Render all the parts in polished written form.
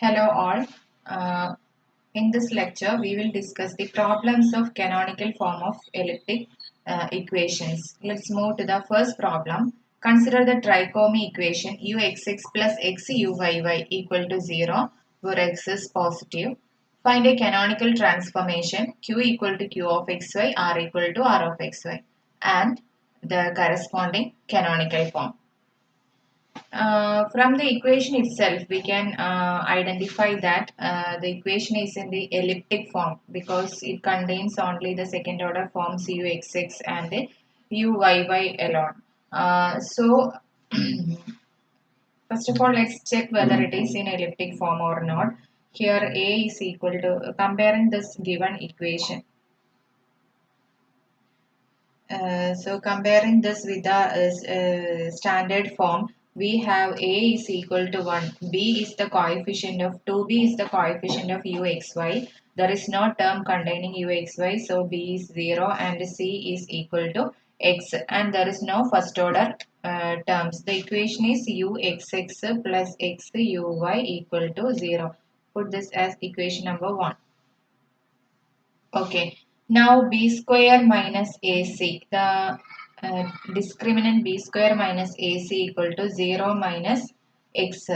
Hello all. Uh, in this lecture, we will discuss the problems of canonical form of elliptic equations. Let's move to the first problem. Consider the trichomy equation uxx plus xuyy equal to 0 where x is positive. Find a canonical transformation q equal to q of xy, r equal to r of xy and the corresponding canonical form. From the equation itself, we can identify that the equation is in the elliptic form because it contains only the second order forms uxx and uyy alone. So, first of all, let's check whether it is in elliptic form or not. Here, a is equal to comparing this given equation. So comparing this with the standard form, we have a is equal to 1, b is the coefficient of 2, b is the coefficient of uxy. There is no term containing uxy, so b is 0 and c is equal to x and there is no first order terms. The equation is uxx plus xuy equal to 0. Put this as equation number 1. Okay, now b square minus ac, the discriminant b square minus ac equal to 0 minus x.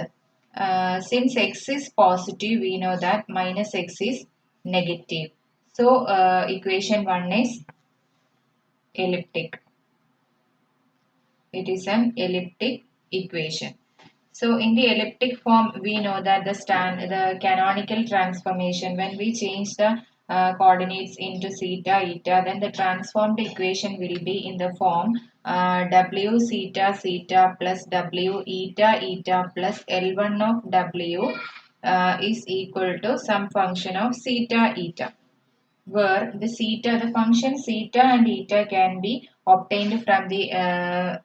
Since x is positive, we know that minus x is negative. So, equation 1 is elliptic. It is an elliptic equation. So in the elliptic form, we know that the canonical transformation, when we change the coordinates into theta, eta, then the transformed equation will be in the form w theta theta plus w eta eta plus L1 of w is equal to some function of theta eta, where the function theta and eta can be obtained from the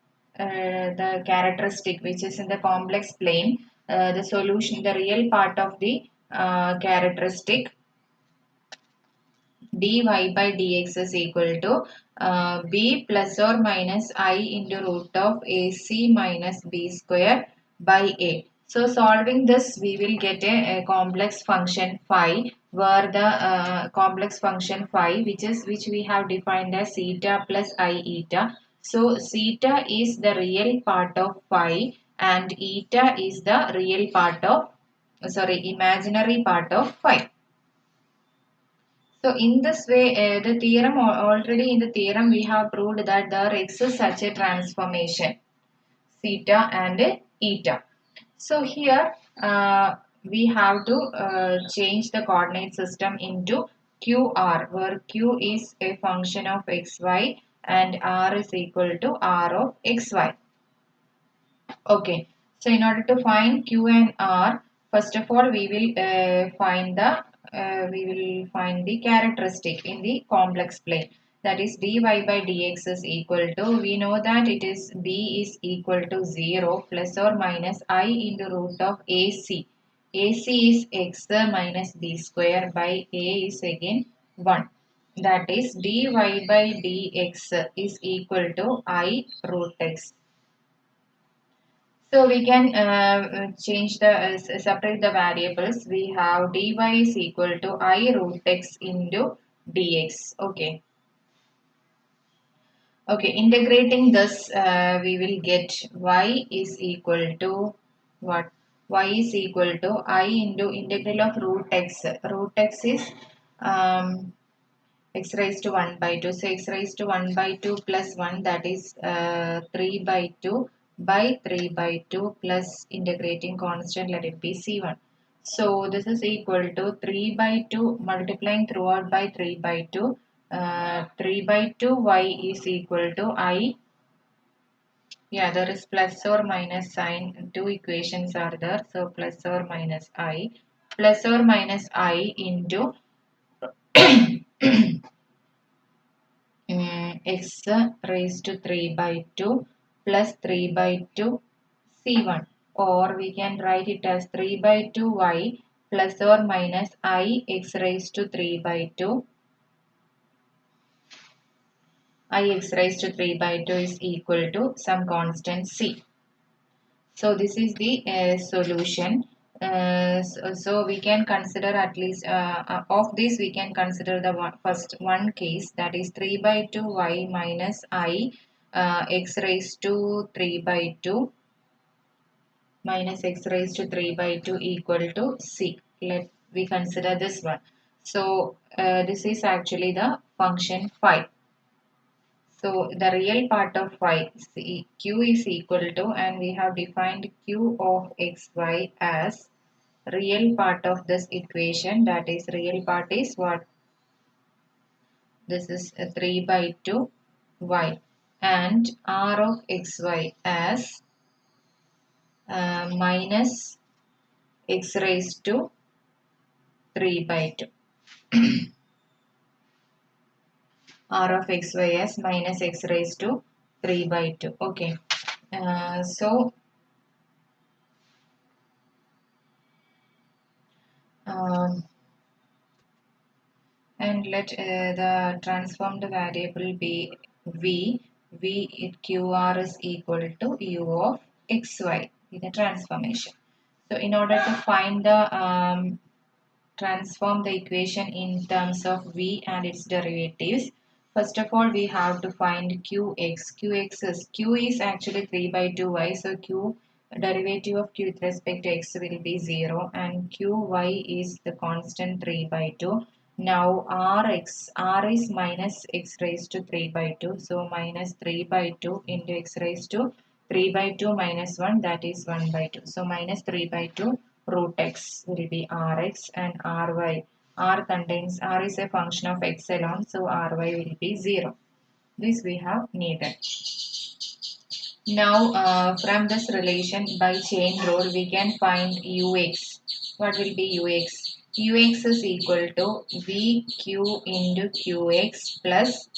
characteristic which is in the complex plane. The solution, the real part of the characteristic dy by dx is equal to b plus or minus I into root of ac minus b square by a. So solving this, we will get a complex function phi, where the complex function phi, which we have defined as theta plus I eta. So theta is the real part of phi and eta is the real part of, imaginary part of phi. So in this way, the theorem already in the theorem we have proved that there exists such a transformation theta and eta. So here we have to change the coordinate system into QR, where Q is a function of xy and R is equal to R of xy. Okay, so in order to find Q and R, first of all we will find the characteristic in the complex plane. That is dy by dx is equal to, we know that it is b is equal to 0 plus or minus I into root of AC. AC is x minus b square by a is again 1. That is dy by dx is equal to I root x. So we can change the separate the variables. We have dy is equal to I root x into dx. Okay. Okay. Integrating this, we will get y is equal to what? Y is equal to I into integral of root x. Root x is x raised to 1 by 2. So x raised to 1 by 2 plus 1, that is 3 by 2 by 3 by 2 plus integrating constant, let it be C1. So this is equal to 3 by 2 multiplying throughout by 3 by 2. 3 by 2 y is equal to I. Yeah, there is plus or minus sign. Two equations are there. So plus or minus I. Plus or minus I into x raised to 3 by 2 plus 3 by 2 c1, or we can write it as 3 by 2 y plus or minus I x raised to 3 by 2. I x raised to 3 by 2 is equal to some constant c. So this is the solution. So we can consider at least of this we can consider the first one case, that is 3 by 2 y minus I x raised to 3 by 2 minus x raised to 3 by 2 equal to c. Let we consider this one. So this is actually the function phi. So the real part of y, q is equal to, and we have defined q of xy as real part of this equation, that is real part is what, this is 3 by 2 y, and r of xy as minus x raised to 3 by 2, r of xy as minus x raised to 3 by 2. Okay, so um, and let the transformed variable be v. Qr is equal to u of xy in the transformation. So in order to find the transform the equation in terms of v and its derivatives, first of all we have to find qx. Q is actually 3 by 2y, so q derivative of q with respect to x will be 0, and qy is the constant 3 by 2. Now r is minus x raised to 3 by 2, so minus 3 by 2 into x raised to 3 by 2 minus 1, that is 1 by 2. So minus 3 by 2 root x will be rx, and ry. R is a function of x alone, so ry will be 0. This we have needed. Now from this relation by chain rule we can find ux. What will be ux? Ux is equal to vq into qx plus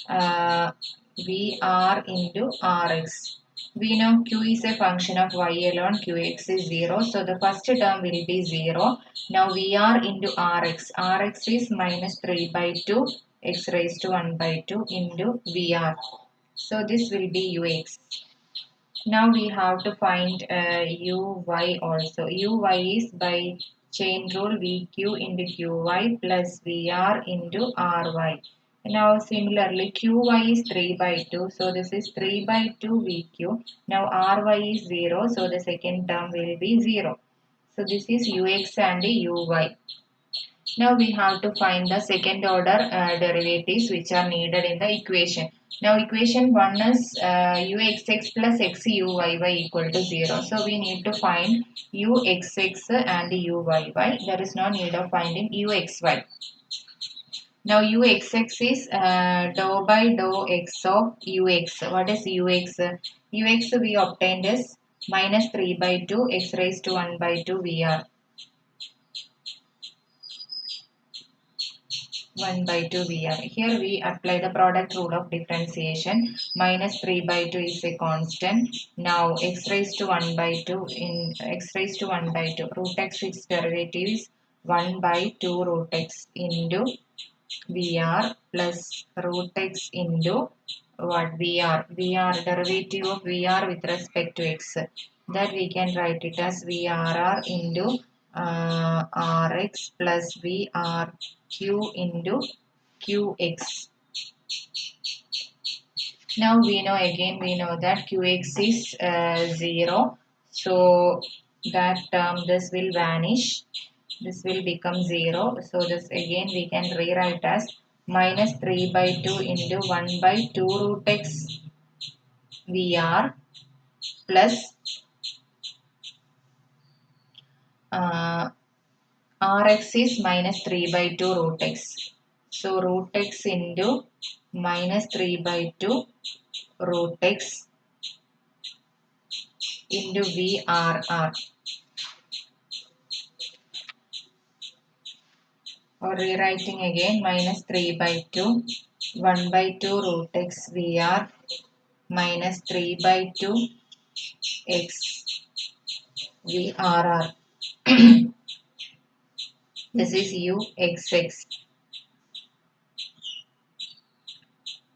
vr into rx. We know q is a function of y alone, qx is 0, so the first term will be 0. Now vr into rx is minus 3 by 2 x raised to 1 by 2 into vr. So this will be ux. Now we have to find uy also. Uy is by chain rule vq into qy plus vr into ry. Now similarly qy is 3 by 2, so this is 3 by 2 vq. Now ry is 0, so the second term will be 0. So this is ux and uy. Now we have to find the second order derivatives which are needed in the equation. Now equation 1 is uxx plus xuyy equal to 0. So we need to find uxx and uyy. There is no need of finding uxy. Now uxx is dou by dou x of ux. What is ux? Ux we obtained is minus 3 by 2 x raised to 1 by 2 vr. 1 by 2 vr. Here we apply the product rule of differentiation. Minus 3 by 2 is a constant. Now x raised to 1 by 2 in x raised to 1 by 2. Root x its derivative is 1 by 2 root x into vr plus root x into what vr derivative of vr with respect to x, that we can write it as vrr into rx plus vrq into qx. Now we know that qx is 0, so that term this will vanish, this will become 0. So this again we can rewrite as minus 3 by 2 into 1 by 2 root x vr plus uh, rx is minus 3 by 2 root x. So root x into minus 3 by 2 root x into vrr, or rewriting again minus 3 by 2 1 by 2 root x vr minus 3 by 2 x vrr. This is uxx.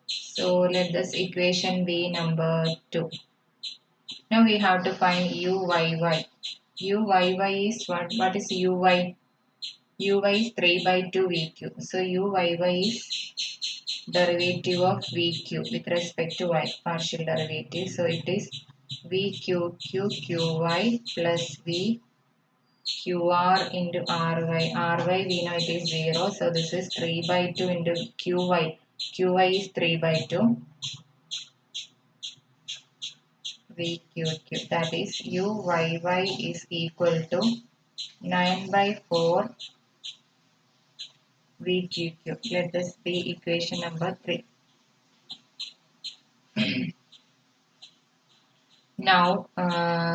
So let this equation be number 2. Now we have to find uyy. Uyy is what? What is Uy? Uy is 3 by 2 VQ. So Uyy is derivative of VQ with respect to y, partial derivative. So it is VQQQy plus VQR into RY. RY we know it is 0. So this is 3 by 2 into QY. QY is 3 by 2. VQQ. That is Uyy is equal to 9 by 4 VQQ. Let this be equation number 3. Now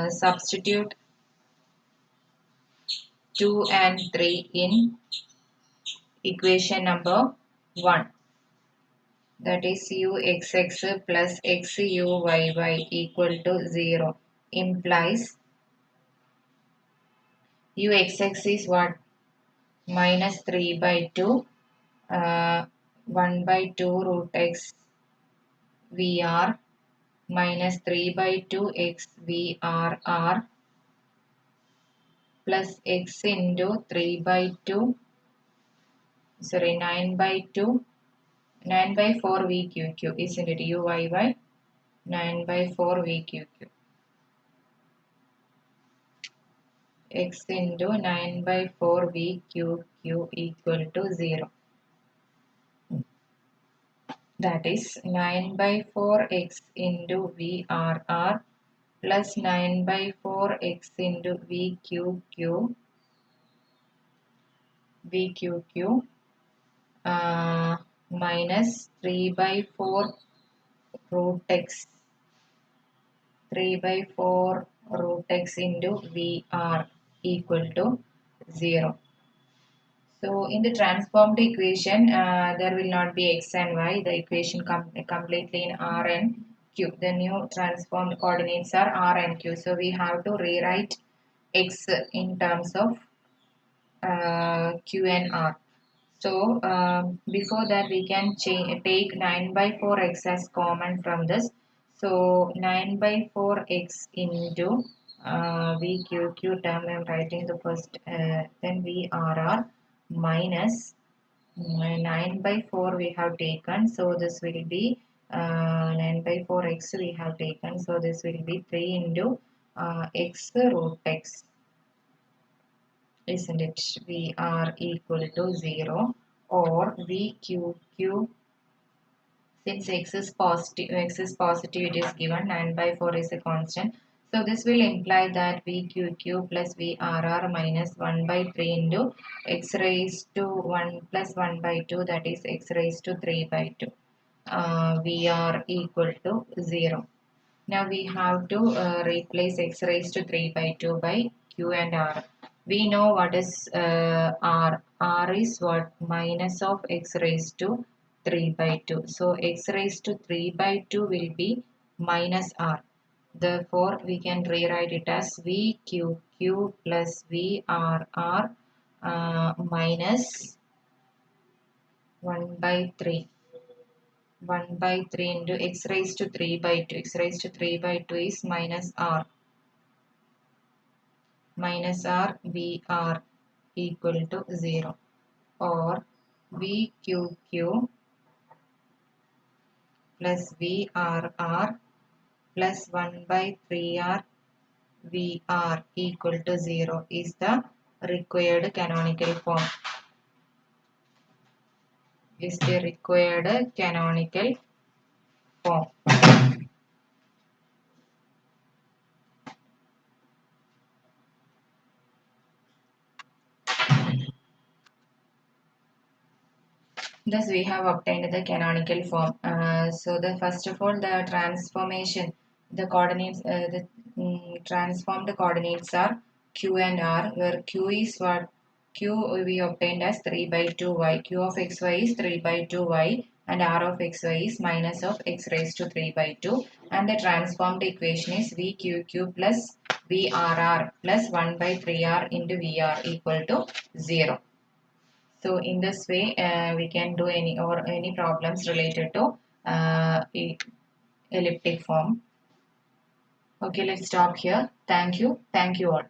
substitute 2 and 3 in equation number 1. That is uxx plus xuyy equal to 0 implies uxx is what? Minus 3 by 2 1 by 2 root x vr minus 3 by 2 x vrr plus x into 3 by 2 9 by 2 9 by 4 VQQ, isn't it? Uyy 9 by 4 VQQ. X into 9 by 4 VQQ equal to 0. That is 9 by 4 x into VRR plus 9 by 4 x into VQQ minus 3 by 4 root x 3 by 4 root x into VR equal to 0. So in the transformed equation, there will not be x and y. The equation completely in R and Q. The new transformed coordinates are R and Q. So we have to rewrite x in terms of Q and R. So before that we can take 9 by 4x as common from this. So 9 by 4x into VQQ term I am writing the first then VRR minus 9 by 4 we have taken. So this will be 9 by 4x we have taken. So this will be 3 into x root x, isn't it? We are equal to 0 or VQQ, since x is positive, it is given 9 by 4 is a constant. So this will imply that VQQ plus VRR minus 1 by 3 into x raised to 1 plus 1 by 2, that is x raised to 3 by 2. VR equal to 0. Now we have to replace x raised to 3 by 2 by q and r. We know what is r. R is what? Minus of x raised to 3 by 2. So x raised to 3 by 2 will be minus r. Therefore, we can rewrite it as VQQ plus VRR minus 1 by 3. 1 by 3 into x raised to 3 by 2. X raised to 3 by 2 is minus r. Minus r vr equal to 0. Or VQQ plus VRR plus 1 by 3r VR equal to 0 is the required canonical form. Is the required canonical form. Thus, we have obtained the canonical form. So, the first of all, the transformation, the coordinates, transformed coordinates are q and r, where q is what? Q we obtained as 3 by 2y. Q of xy is 3 by 2y, and r of xy is minus of x raised to 3 by 2. And the transformed equation is vqq plus vrr plus 1 by 3r into vr equal to 0. So in this way, we can do any problems related to elliptic form. Okay, let's stop here. Thank you. Thank you all.